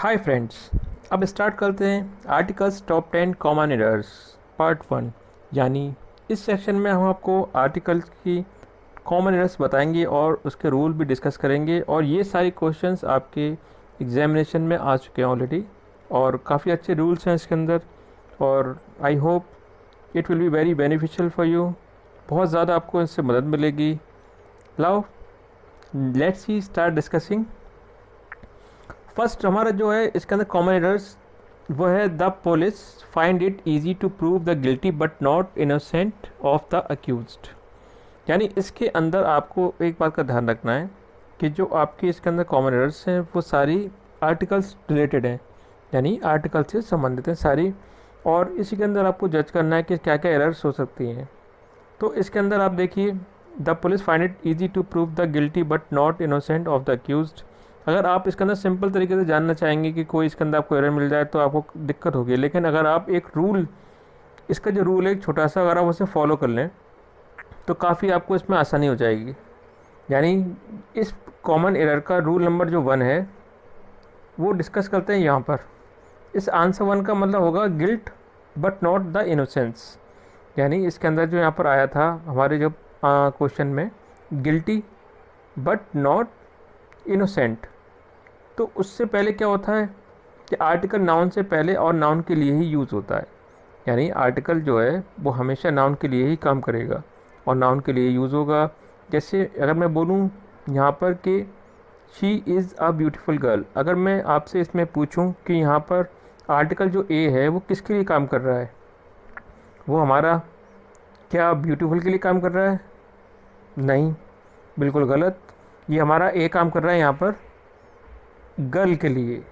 Hi friends, अब start करते हैं articles top 10 common errors part 1। यानी इस सेक्शन में हम आपको आर्टिकल्स की कॉमन एरर्स बताएंगे और उसके रूल भी डिस्कस करेंगे। और ये सारे क्वेश्चंस आपके एग्जामिनेशन में आ चुके हैं ऑलरेडी, और काफ़ी अच्छे रूल्स हैं इसके अंदर। और I hope it will be very beneficial for you. बहुत ज़्यादा आपको इससे मदद मिलेगी। लाओ लेट्स ही स्टार्ट डिस्कसिंग। फर्स्ट हमारा जो है इसके अंदर कॉमन एरर्स वो है the police find it easy to prove the guilty but not innocent of the accused. यानी इसके अंदर आपको एक बात का ध्यान रखना है कि जो आपके इसके अंदर कॉमन एरर्स हैं वो सारी आर्टिकल्स रिलेटेड हैं, यानी आर्टिकल से संबंधित हैं सारी। और इसी के अंदर आपको जज करना है कि क्या क्या एरर्स हो सकती हैं। तो इसके अंदर आप देखिए, the police find it easy to prove the guilty but not innocent of the accused. अगर आप इसके अंदर सिंपल तरीके से जानना चाहेंगे कि कोई इसके अंदर आपको एरर मिल जाए तो आपको दिक्कत होगी। लेकिन अगर आप एक रूल, इसका जो रूल है एक छोटा सा, अगर आप उसे फॉलो कर लें तो काफ़ी आपको इसमें आसानी हो जाएगी। यानी इस कॉमन एरर का रूल नंबर जो 1 है वो डिस्कस करते हैं यहाँ पर। इस आंसर 1 का मतलब होगा guilt but not the innocence. यानी इसके अंदर जो यहाँ पर आया था हमारे जो क्वेश्चन में, गिल्टी बट नॉट इनोसेंट, तो उससे पहले क्या होता है कि आर्टिकल नाउन से पहले और नाउन के लिए ही यूज़ होता है। यानी आर्टिकल जो है वो हमेशा नाउन के लिए ही काम करेगा और नाउन के लिए यूज़ होगा। जैसे अगर मैं बोलूँ यहाँ पर कि she is a beautiful girl, अगर मैं आपसे इसमें पूछूं कि यहाँ पर आर्टिकल जो ए है वो किसके लिए काम कर रहा है, वो हमारा क्या ब्यूटीफुल के लिए काम कर रहा है? नहीं, बिल्कुल गलत। ये हमारा ए काम कर रहा है यहाँ पर गर्ल के लिए।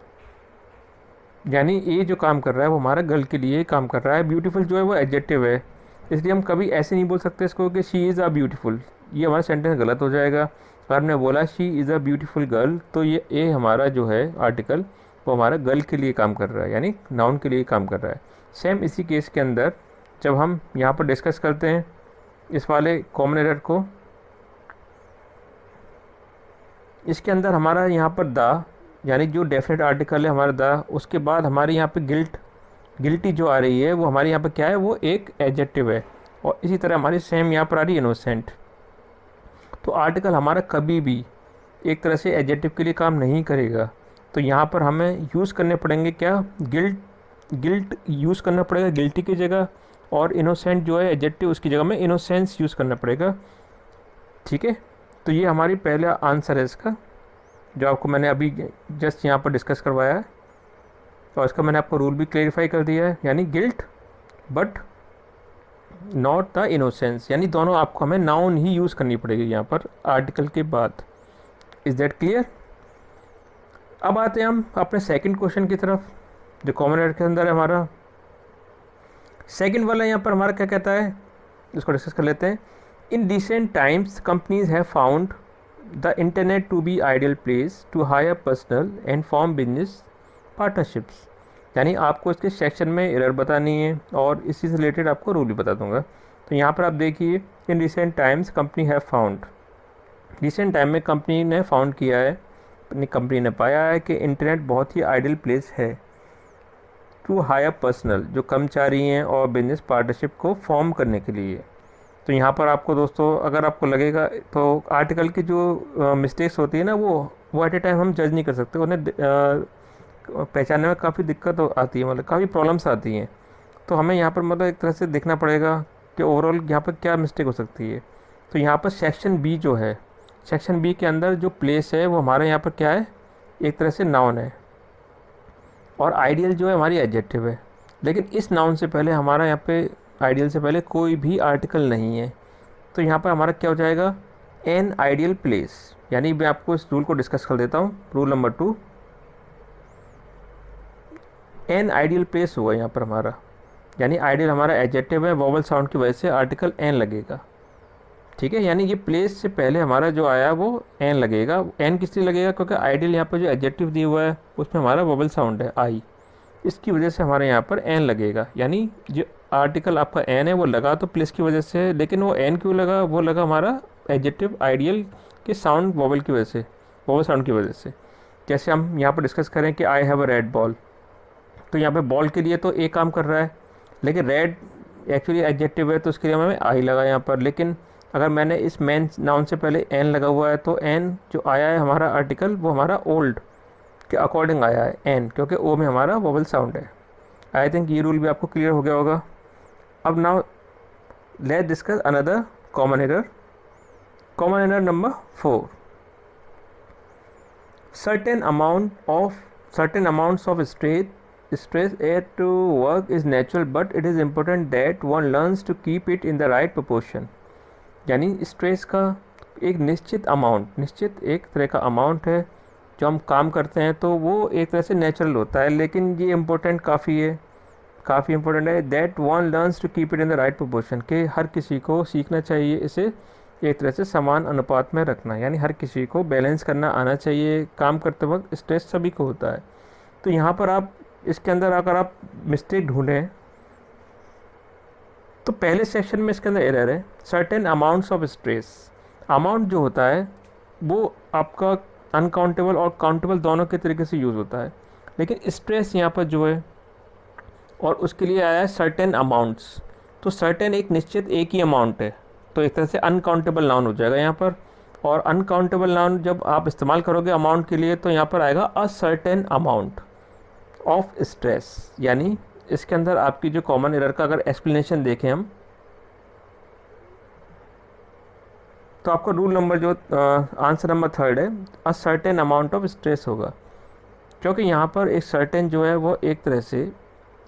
यानी ए जो काम कर रहा है वो हमारा गर्ल के लिए काम कर रहा है। ब्यूटीफुल जो है वो एडजेक्टिव है, इसलिए हम कभी ऐसे नहीं बोल सकते इसको कि शी इज़ अ ब्यूटीफुल। ये हमारा सेंटेंस गलत हो जाएगा। अगर हमने बोला she is a beautiful girl तो ये ए हमारा जो है आर्टिकल वो हमारा गर्ल के लिए काम कर रहा है, यानी नाउन के लिए काम कर रहा है। सेम इसी केस के अंदर जब हम यहाँ पर डिस्कस करते हैं इस वाले कॉमन एरर को, इसके अंदर हमारा यहाँ पर द, यानी जो डेफिनेट आर्टिकल है हमारा द, उसके बाद हमारे यहाँ पे गिल्टी जो आ रही है वो हमारे यहाँ पर क्या है, वो एक एडजेक्टिव है। और इसी तरह हमारी सेम यहाँ पर आ रही है इनोसेंट। तो आर्टिकल हमारा कभी भी एक तरह से एडजेक्टिव के लिए काम नहीं करेगा। तो यहाँ पर हमें यूज़ करने पड़ेंगे क्या, गिल्ट यूज़ करना पड़ेगा गिल्टी की जगह, और इनोसेंट जो है एडजेक्टिव उसकी जगह में इनोसेंस यूज़ करना पड़ेगा। ठीक है, तो ये हमारी पहला आंसर है इसका, जो आपको मैंने अभी जस्ट यहाँ पर डिस्कस करवाया है। और इसका मैंने आपको रूल भी क्लेरिफाई कर दिया है, यानी guilt but not the innocence, यानी दोनों आपको हमें नाउन ही यूज़ करनी पड़ेगी यहाँ पर आर्टिकल के बाद। Is that clear? अब आते हैं हम अपने सेकंड क्वेश्चन की तरफ, जो कॉमन एरर के अंदर है हमारा सेकंड वाला। यहाँ पर हमारा क्या कहता है, इसको डिस्कस कर लेते हैं। In recent times companies have found the internet to be ideal place to hire personal and form business partnerships. यानी आपको इसके सेक्शन में एरर बतानी है और इसी से रिलेटेड आपको रूल भी बता दूंगा। तो यहाँ पर आप देखिए, इन recent times company have found, recent time में कंपनी ने फाउंड किया है, अपनी कंपनी ने पाया है कि इंटरनेट बहुत ही आइडियल प्लेस है टू हायर पर्सनल, जो कर्मचारी हैं और बिजनेस पार्टनरशिप को फॉर्म करने के लिए। तो यहाँ पर आपको दोस्तों अगर आपको लगेगा तो आर्टिकल की जो मिस्टेक्स होती है ना वो एट ए टाइम हम जज नहीं कर सकते, उन्हें पहचानने में काफ़ी दिक्कत आती है, मतलब काफ़ी प्रॉब्लम्स आती हैं। तो हमें यहाँ पर मतलब एक तरह से देखना पड़ेगा कि ओवरऑल यहाँ पर क्या मिस्टेक हो सकती है। तो यहाँ पर सेक्शन बी जो है, सेक्शन बी के अंदर जो प्लेस है वो हमारे यहाँ पर क्या है, एक तरह से नाउन है, और आइडियल जो है हमारी एडजेक्टिव है। लेकिन इस नाउन से पहले हमारा यहाँ पे आइडियल से पहले कोई भी आर्टिकल नहीं है। तो यहाँ पर हमारा क्या हो जाएगा, एन आइडियल प्लेस। यानी मैं आपको इस रूल को डिस्कस कर देता हूँ। Rule number 2, an ideal place हुआ यहाँ पर हमारा, यानी आइडियल हमारा एडजेक्टिव है, वोवल साउंड की वजह से आर्टिकल एन लगेगा। ठीक है, यानी ये प्लेस से पहले हमारा जो आया वो एन लगेगा। एन किस लिए लगेगा, क्योंकि आइडियल यहाँ पर जो एडजेक्टिव दिया हुआ है उसमें हमारा वोवल साउंड है आई, इसकी वजह से हमारे यहाँ पर एन लगेगा। यानी जो आर्टिकल आपका एन है वो लगा तो प्लेस की वजह से, लेकिन वो एन क्यों लगा, वो लगा हमारा एडजेक्टिव आइडियल के साउंड वोवल की वजह से, वोवल साउंड की वजह से। जैसे हम यहाँ पर डिस्कस करें कि I have a red ball, तो यहाँ पे बॉल के लिए तो ए काम कर रहा है, लेकिन रेड एक्चुअली एडजेक्टिव है तो उसके लिए हमें आई लगा यहाँ पर। लेकिन अगर मैंने इस मेन नाउन से पहले एन लगा हुआ है तो एन जो आया है हमारा आर्टिकल वो हमारा ओल्ड के अकॉर्डिंग आया है एन, क्योंकि ओ में हमारा वोवल साउंड है। आई थिंक ये रूल भी आपको क्लियर हो गया होगा। अब now let's discuss another common error. Common error number 4, certain amounts of stress add to work is natural, but it is important that one learns to keep it in the right proportion। यानी stress का एक निश्चित एक तरह का amount है जो हम काम करते हैं, तो वो एक तरह से नेचुरल होता है, लेकिन ये इम्पोर्टेंट काफ़ी इम्पोर्टेंट है that one learns to keep it in the right proportion, कि हर किसी को सीखना चाहिए इसे एक तरह से समान अनुपात में रखना, यानी हर किसी को बैलेंस करना आना चाहिए। काम करते वक्त स्ट्रेस सभी को होता है। तो यहाँ पर आप इसके अंदर अगर आप मिस्टेक ढूंढें तो पहले सेक्शन में इसके अंदर एरर है certain amounts of stress. Amount जो होता है वो आपका अनकाउंटेबल और काउंटेबल दोनों के तरीके से यूज़ होता है, लेकिन स्ट्रेस यहाँ पर जो है और उसके लिए आया है सर्टेन अमाउंट्स। तो सर्टेन एक निश्चित एक ही अमाउंट है, तो एक तरह से अनकाउंटेबल नाउन हो जाएगा यहाँ पर। और अनकाउंटेबल नाउन जब आप इस्तेमाल करोगे अमाउंट के लिए तो यहाँ पर आएगा a certain amount of stress. यानी इसके अंदर आपकी जो कॉमन एरर का अगर एक्सप्लेनेशन देखें हम, तो आपका रूल नंबर जो आंसर नंबर 3 है a certain amount of stress होगा, क्योंकि यहाँ पर एक सर्टेन जो है वो एक तरह से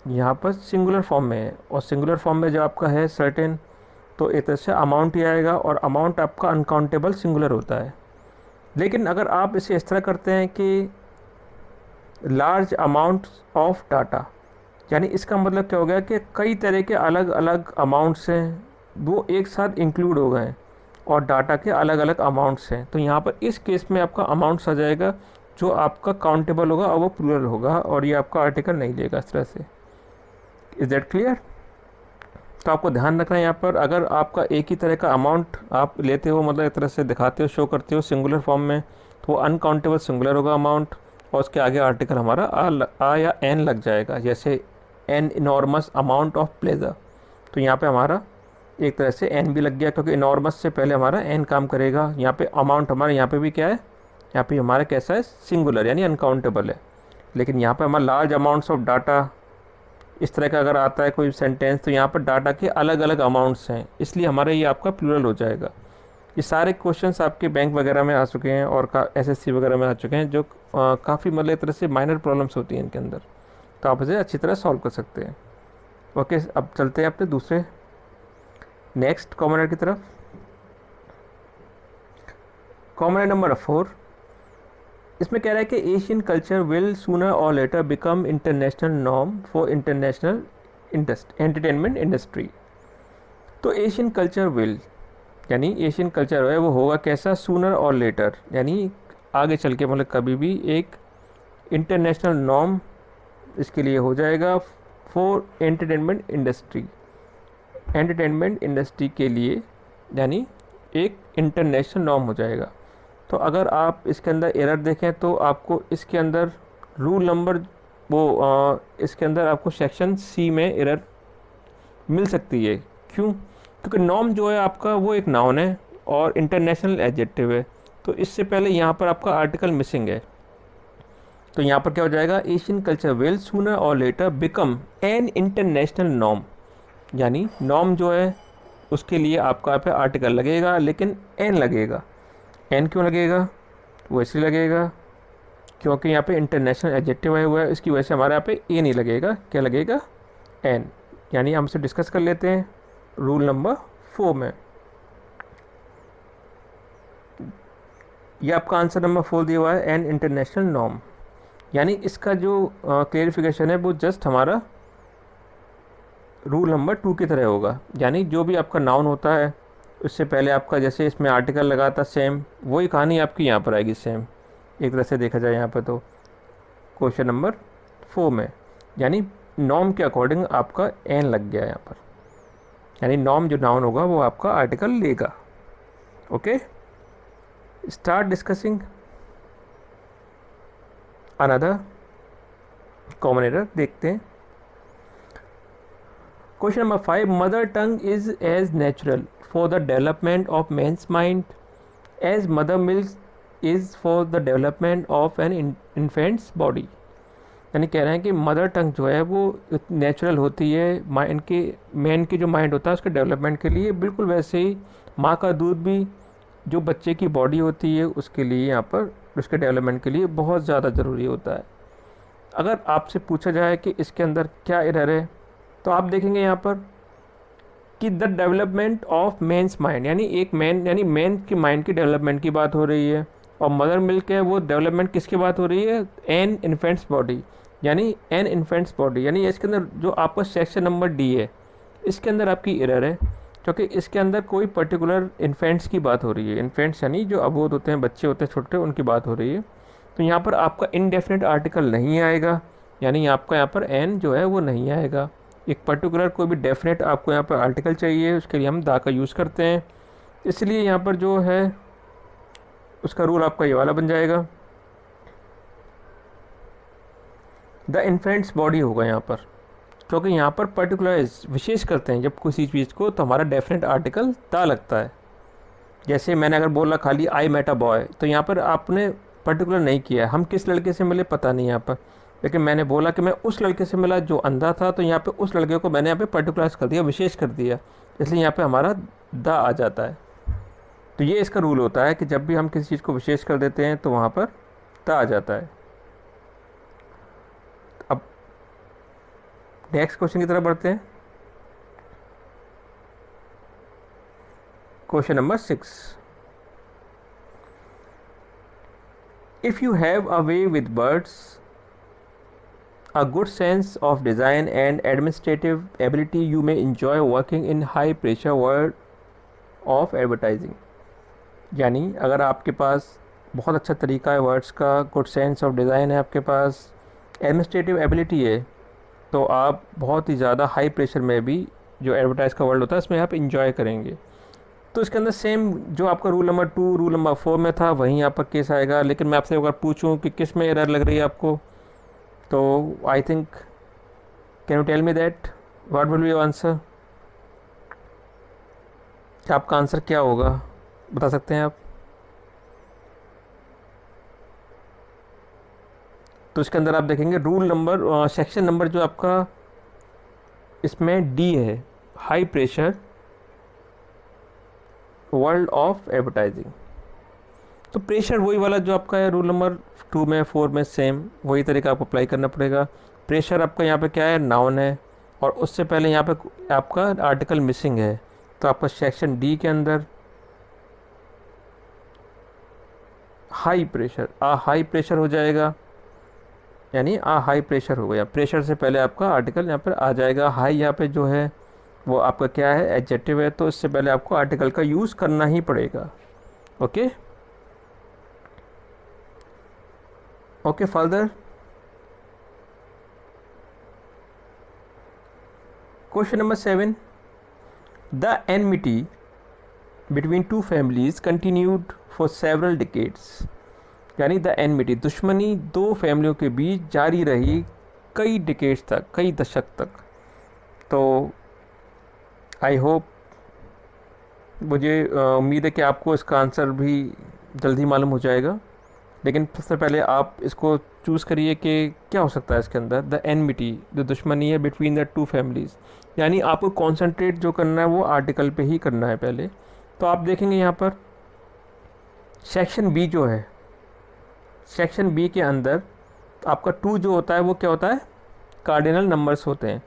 यहाँ पर सिंगुलर फॉर्म में है, और सिंगुलर फॉर्म में जो आपका है सर्टेन तो एक तरह से अमाउंट ही आएगा, और अमाउंट आपका अनकाउंटेबल सिंगुलर होता है। लेकिन अगर आप इसे इस तरह करते हैं कि लार्ज अमाउंट ऑफ डाटा, यानी इसका मतलब क्या हो गया कि कई तरह के अलग अलग अमाउंट्स हैं वो एक साथ इंक्लूड हो गए हैं और डाटा के अलग अलग अमाउंट्स हैं, तो यहाँ पर इस केस में आपका अमाउंट्स आ जाएगा जो आपका काउंटेबल होगा और वो प्लूरल होगा, और ये आपका आर्टिकल नहीं लेगा इस तरह से। Is that clear? तो आपको ध्यान रखना है यहाँ पर अगर आपका एक ही तरह का अमाउंट आप लेते हो, मतलब एक तरह से दिखाते हो, शो करते हो सिंगुलर फॉर्म में, तो वो अनकाउंटेबल सिंगुलर होगा अमाउंट, और उसके आगे आर्टिकल हमारा आ या एन लग जाएगा। जैसे an enormous amount of pleasure, तो यहाँ पे हमारा एक तरह से एन भी लग गया, क्योंकि इनॉर्मस से पहले हमारा एन काम करेगा। यहाँ पे अमाउंट हमारा यहाँ पे भी क्या है, यहाँ पे हमारा कैसा है, सिंगुलर यानी अनकाउंटेबल है। लेकिन यहाँ पे हमारा लार्ज अमाउंट्स ऑफ डाटा इस तरह का अगर आता है कोई सेंटेंस, तो यहाँ पर डाटा के अलग अलग अमाउंट्स हैं, इसलिए हमारा ये आपका प्लूरल हो जाएगा। ये सारे क्वेश्चंस आपके बैंक वगैरह में आ चुके हैं और एसएससी वगैरह में आ चुके हैं, जो काफ़ी मतलब एक तरह से माइनर प्रॉब्लम्स होती हैं इनके अंदर, तो आप इसे अच्छी तरह सॉल्व कर सकते हैं। ओके, अब चलते हैं अपने दूसरे नेक्स्ट कॉमन एरर की तरफ। कॉमन एरर नंबर 4, इसमें कह रहा है कि एशियन कल्चर विल सूनर और letter become international norm for international entertainment industry. तो एशियन कल्चर विल यानी एशियन कल्चर है वो होगा कैसा, सूनर और लेटर, यानी आगे चल के मतलब कभी भी एक इंटरनेशनल नॉर्म इसके लिए हो जाएगा फॉर एंटरटेनमेंट इंडस्ट्री के लिए, यानी एक इंटरनेशनल नॉर्म हो जाएगा। तो अगर आप इसके अंदर एरर देखें तो आपको इसके अंदर रूल नंबर इसके अंदर आपको सेक्शन सी में एरर मिल सकती है। क्यों? क्योंकि नॉर्म जो है आपका वो एक नाउन है और इंटरनेशनल एडजेक्टिव है, तो इससे पहले यहाँ पर आपका आर्टिकल मिसिंग है। तो यहाँ पर क्या हो जाएगा, एशियन कल्चर विल सूनर और letter become an international norm, यानी नॉर्म जो है उसके लिए आपका यहाँ पे आर्टिकल लगेगा, लेकिन एन लगेगा। एन क्यों लगेगा? वो इसलिए लगेगा क्योंकि यहाँ पे इंटरनेशनल एडजेक्टिव आया हुआ है, इसकी वजह से हमारे यहाँ पे ए नहीं लगेगा, क्या लगेगा, एन। यानी हम इसे डिस्कस कर लेते हैं रूल नंबर 4 में। ये आपका आंसर नंबर 4 दिया हुआ है, एन इंटरनेशनल नॉर्म। यानी इसका जो क्लेरिफिकेशन है वो जस्ट हमारा रूल नंबर 2 की तरह होगा। यानी जो भी आपका नाउन होता है उससे पहले आपका जैसे इसमें आर्टिकल लगा था, सेम वही कहानी आपकी यहाँ पर आएगी, सेम एक तरह से देखा जाए यहाँ पर तो क्वेश्चन नंबर 4 में। यानी नॉर्म के अकॉर्डिंग आपका एन लग गया यहाँ पर, यानी नॉर्म जो नाउन होगा वो आपका आर्टिकल लेगा। Okay, start discussing. Another common error देखते हैं। Question number 5, mother tongue is as natural for the development of man's mind as mother milk is for the development of an infant's body. यानी कह रहे हैं कि mother tongue जो है वो नेचुरल होती है माइंड के, मैन की जो माइंड होता है उसके डेवलपमेंट के लिए, बिल्कुल वैसे ही माँ का दूध भी जो बच्चे की बॉडी होती है उसके लिए, यहाँ पर उसके डेवलपमेंट के लिए बहुत ज़्यादा ज़रूरी होता है। अगर आपसे पूछा जाए कि इसके अंदर क्या एरर है, तो आप देखेंगे यहाँ पर कि the development of men's mind, यानी एक मैन, यानी मैन की माइंड की डेवलपमेंट की बात हो रही है, और मदर मिल्क है वो डेवलपमेंट किसकी बात हो रही है, एन इन्फेंट्स बॉडी, यानी एन इन्फेंट्स बॉडी। यानी इसके अंदर जो आपका सेक्शन नंबर डी है इसके अंदर आपकी एरर है, क्योंकि इसके अंदर कोई पर्टिकुलर इन्फेंट्स की बात हो रही है। इन्फेंट्स यानी जो अबोध होते हैं, बच्चे होते हैं छोटे, उनकी बात हो रही है। तो यहाँ पर आपका इनडेफिनेट आर्टिकल नहीं आएगा, यानी आपका यहाँ पर एन जो है वो नहीं आएगा। एक पर्टिकुलर कोई भी डेफिनेट आपको यहाँ पर आर्टिकल चाहिए, उसके लिए हम दा का यूज़ करते हैं, इसलिए यहाँ पर जो है उसका रूल आपका ये वाला बन जाएगा, द इन्फेंट्स बॉडी होगा यहाँ पर, क्योंकि यहाँ पर पर्टिकुलराइज विशेष करते हैं जब किसी चीज़ को, तो हमारा डेफिनेट आर्टिकल दा लगता है। जैसे मैंने अगर बोला खाली आई मेट अ बॉय, तो यहाँ पर आपने पर्टिकुलर नहीं किया, हम किस लड़के से मिले पता नहीं यहाँ पर, लेकिन मैंने बोला कि मैं उस लड़के से मिला जो अंधा था, तो यहाँ पे उस लड़के को मैंने यहाँ पे पर्टिकुलराइज कर दिया, विशेष कर दिया, इसलिए यहाँ पे हमारा द आ जाता है। तो ये इसका रूल होता है कि जब भी हम किसी चीज़ को विशेष कर देते हैं तो वहाँ पर द आ जाता है। अब नेक्स्ट क्वेश्चन की तरफ बढ़ते हैं। Question number 6, if you have a way with birds, a good sense of design and administrative ability, you may enjoy working in high pressure world of advertising। यानी अगर आपके पास बहुत अच्छा तरीका है वर्ड्स का, गुड सेंस ऑफ डिज़ाइन है आपके पास, एडमिनिस्ट्रेटिव एबिलिटी है, तो आप बहुत ही ज़्यादा हाई प्रेशर में भी जो एडवर्टाइज का वर्ल्ड होता है उसमें आप इंजॉय करेंगे। तो इसके अंदर सेम जो आपका रूल नंबर 2 रूल नंबर 4 में था वहीं यहाँ पर केस आएगा। लेकिन मैं आपसे अगर पूछूं कि किस में एरर लग रही है आपको, तो I think, can you tell me that what will be your answer, क्या आपका आंसर क्या होगा, बता सकते हैं आप? तो इसके अंदर आप देखेंगे रूल नंबर, सेक्शन नंबर जो आपका इसमें डी है, high pressure world of advertising. तो प्रेशर वही वाला जो आपका है रूल नंबर 2 में 4 में, सेम वही तरीका आपको अप्लाई करना पड़ेगा। प्रेशर आपका यहाँ पे क्या है, नाउन है, और उससे पहले यहाँ पे आपका आर्टिकल मिसिंग है, तो आपका सेक्शन डी के अंदर हाई प्रेशर, हाई प्रेशर हो जाएगा, यानी हाई प्रेशर हो गया। प्रेशर से पहले आपका आर्टिकल यहाँ पर आ जाएगा। हाई यहाँ पे जो है वो आपका क्या है, एडजेक्टिव है, तो इससे पहले आपको आर्टिकल का यूज़ करना ही पड़ेगा। Okay okay, further question number 7, the enmity between two families continued for several decades. यानी द एनमिटी, दुश्मनी दो फैमिलियों के बीच जारी रही कई डिकेड्स तक, कई दशक तक। तो आई होप, मुझे उम्मीद है कि आपको इसका आंसर भी जल्दी मालूम हो जाएगा। लेकिन सबसे पहले आप इसको चूज़ करिए कि क्या हो सकता है इसके अंदर। द एनमिटी, जो दुश्मनी है बिटवीन द टू फैमिलीज़, यानी आपको कॉन्सेंट्रेट जो करना है वो आर्टिकल पे ही करना है पहले। तो आप देखेंगे यहाँ पर सेक्शन बी जो है, सेक्शन बी के अंदर आपका 2 जो होता है वो क्या होता है, कार्डिनल नंबर्स होते हैं,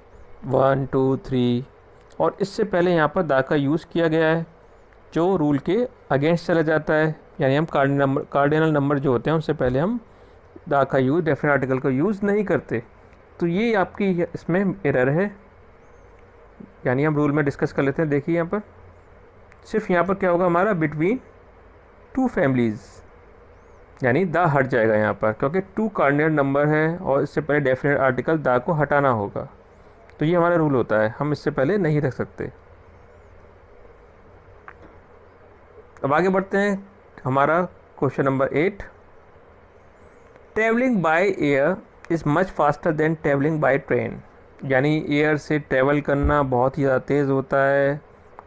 1 2 3, और इससे पहले यहाँ पर दा का यूज़ किया गया है जो रूल के अगेंस्ट चला जाता है। यानी हम कार्डिनल नंबर जो होते हैं उनसे पहले हम दा का यूज़, डेफिनेट आर्टिकल का यूज़ नहीं करते। तो ये आपकी इसमें एरर है, यानी हम रूल में डिस्कस कर लेते हैं। देखिए यहाँ पर सिर्फ यहाँ पर क्या होगा हमारा, बिटवीन टू फैमिलीज़, यानी दा हट जाएगा यहाँ पर, क्योंकि 2 कार्डिनल नंबर है और इससे पहले डेफिनेट आर्टिकल दा को हटाना होगा। तो ये हमारा रूल होता है, हम इससे पहले नहीं रख सकते। अब आगे बढ़ते हैं, हमारा question number 8, travelling by air is much faster than travelling by train, यानी एयर से ट्रैवल करना बहुत ही ज़्यादा तेज़ होता है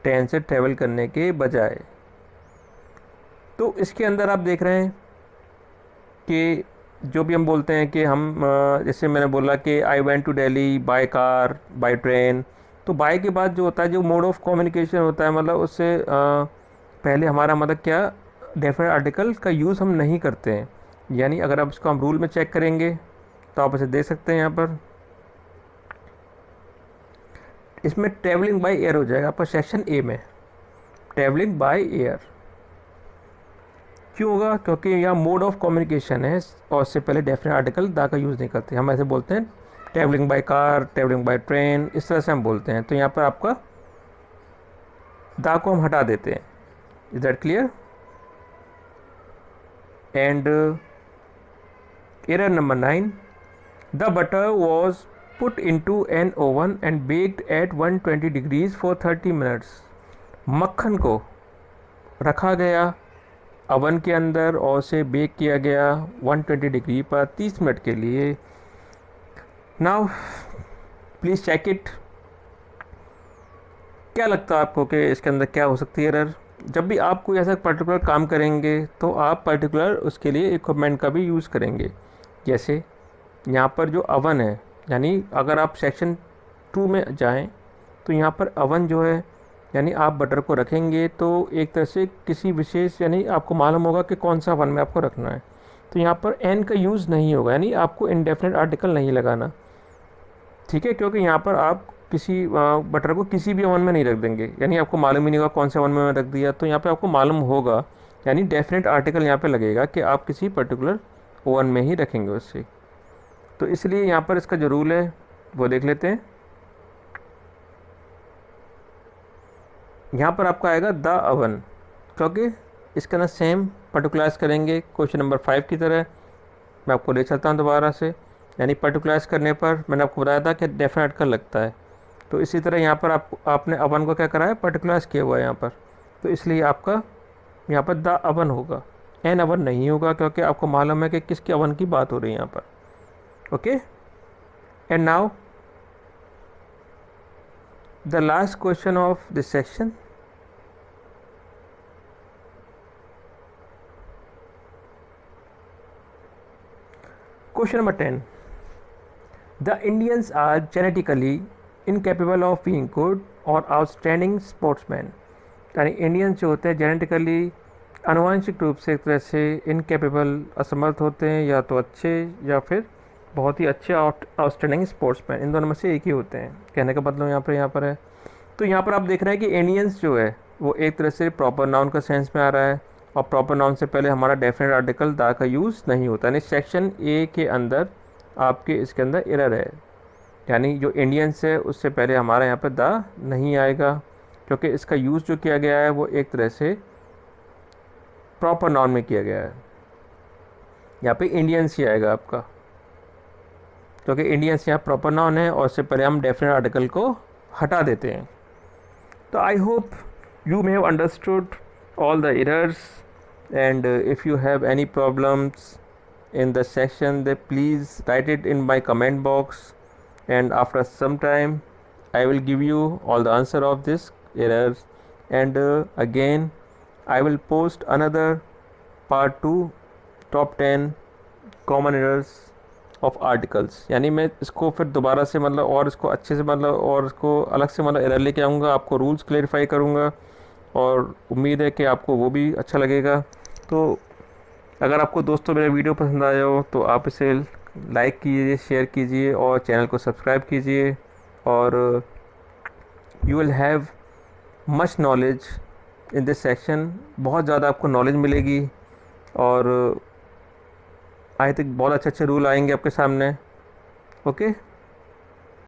ट्रेन से ट्रैवल करने के बजाय। तो इसके अंदर आप देख रहे हैं कि जो भी हम बोलते हैं कि हम जैसे मैंने बोला कि I went to Delhi by car by train, तो बाय के बाद जो होता है जो मोड ऑफ कम्युनिकेशन होता है मतलब उससे पहले हमारा मतलब क्या डेफिनेट आर्टिकल का यूज़ हम नहीं करते हैं। यानी अगर आप इसको हम रूल में चेक करेंगे तो आप इसे देख सकते हैं यहाँ पर, इसमें ट्रैवलिंग बाय एयर हो जाएगा आपका सेक्शन ए में, ट्रैवलिंग बाय एयर क्यों होगा, क्योंकि यहाँ मोड ऑफ कम्युनिकेशन है और उससे पहले डेफिनेट आर्टिकल दा का यूज़ नहीं करते, हम ऐसे बोलते हैं travelling by car, travelling by train, इस तरह से हम बोलते हैं। तो यहाँ पर आपका दा को हम हटा देते हैं। Is that clear? And error number 9, the butter was put into an oven and baked at 120 degrees for 30 minutes. मक्खन को रखा गया अवन के अंदर और उसे बेक किया गया 120 डिग्री पर 30 मिनट के लिए। Now please check it. क्या लगता है आपको कि इसके अंदर क्या हो सकती है एरर? जब भी आप कोई ऐसा पर्टिकुलर काम करेंगे तो आप पर्टिकुलर उसके लिए इक्विपमेंट का भी यूज़ करेंगे। जैसे यहाँ पर जो अवन है, यानी अगर आप सेक्शन 2 में जाएं तो यहाँ पर अवन जो है यानी आप बटर को रखेंगे तो एक तरह से किसी विशेष, यानी आपको मालूम होगा कि कौन सा अवन में आपको रखना है। तो यहाँ पर एन का यूज़ नहीं होगा, यानी आपको इंडेफिनेट आर्टिकल नहीं लगाना, ठीक है, क्योंकि यहाँ पर आप किसी बटर को किसी भी अवन में नहीं रख देंगे, यानी आपको मालूम ही नहीं होगा कौन से अवन में रख दिया। तो यहाँ पे आपको मालूम होगा, यानी डेफिनेट आर्टिकल यहाँ पे लगेगा कि आप किसी पर्टिकुलर ओवन में ही रखेंगे उससे। तो इसलिए यहाँ पर इसका जो रूल है वो देख लेते हैं। यहाँ पर आपका आएगा द अवन, क्योंकि इसके अंदर सेम पर्टिकुलराइज करेंगे क्वेश्चन नंबर 5 की तरह। मैं आपको ले चलता हूँ दोबारा से, यानी पर्टिकुलराइज करने पर मैंने आपको बताया था कि डेफिनेट आर्टिकल लगता है। तो इसी तरह यहाँ पर आपने अवन को क्या करा है, पर्टिकुलराइज किया हुआ है यहाँ पर। तो इसलिए आपका यहाँ पर द अवन होगा, एन अवन नहीं होगा, क्योंकि आपको मालूम है कि किसके अवन की बात हो रही है यहाँ पर। Okay, and now the last question of this section. Question number 10. The Indians are genetically incapable of being good or outstanding sportsmen. यानी इंडियंस जो होते हैं जेनेटिकली आनुवंशिक रूप से एक तरह से इनकेपेबल, असमर्थ होते हैं, या तो अच्छे या फिर बहुत ही अच्छे आउटस्टैंडिंग स्पोर्ट्समैन, इन दोनों में से एक ही होते हैं। कहने का मतलब यहाँ पर है। तो यहाँ पर आप देख रहे हैं कि इंडियंस जो है वो एक तरह से प्रॉपर नाउन का सेंस में आ रहा है, और प्रॉपर नाउन से पहले हमारा डेफिनेट आर्टिकल दा का यूज़ नहीं होता, यानी सेक्शन ए के अंदर आपके इसके अंदर एरर है, यानी जो इंडियंस है उससे पहले हमारा यहाँ पर दा नहीं आएगा, क्योंकि इसका यूज़ जो किया गया है वो एक तरह से प्रॉपर नाउन में किया गया है। यहाँ पे इंडियंस ही आएगा आपका, क्योंकि इंडियंस यहाँ प्रॉपर नाउन है और उससे पहले हम डेफिनेट आर्टिकल को हटा देते हैं। तो I hope you may have understood all the errors, and if you have any problems in the section, then please write it in my comment box, and after some time I will give you all the answer of this errors, and again I will post another part 2 top 10 common errors of articles. यानी मैं इसको फिर दोबारा से मतलब और इसको अच्छे से मतलब और इसको अलग से मतलब एरर लेके आऊँगा, आपको रूल्स क्लेरिफाई करूँगा, और उम्मीद है कि आपको वो भी अच्छा लगेगा। तो अगर आपको दोस्तों मेरा वीडियो पसंद आया हो तो आप इसे लाइक कीजिए, शेयर कीजिए और चैनल को सब्सक्राइब कीजिए, और you will have much knowledge in this section. बहुत ज़्यादा आपको नॉलेज मिलेगी, और आई थिंक बहुत अच्छे रूल आएंगे आपके सामने। ओके।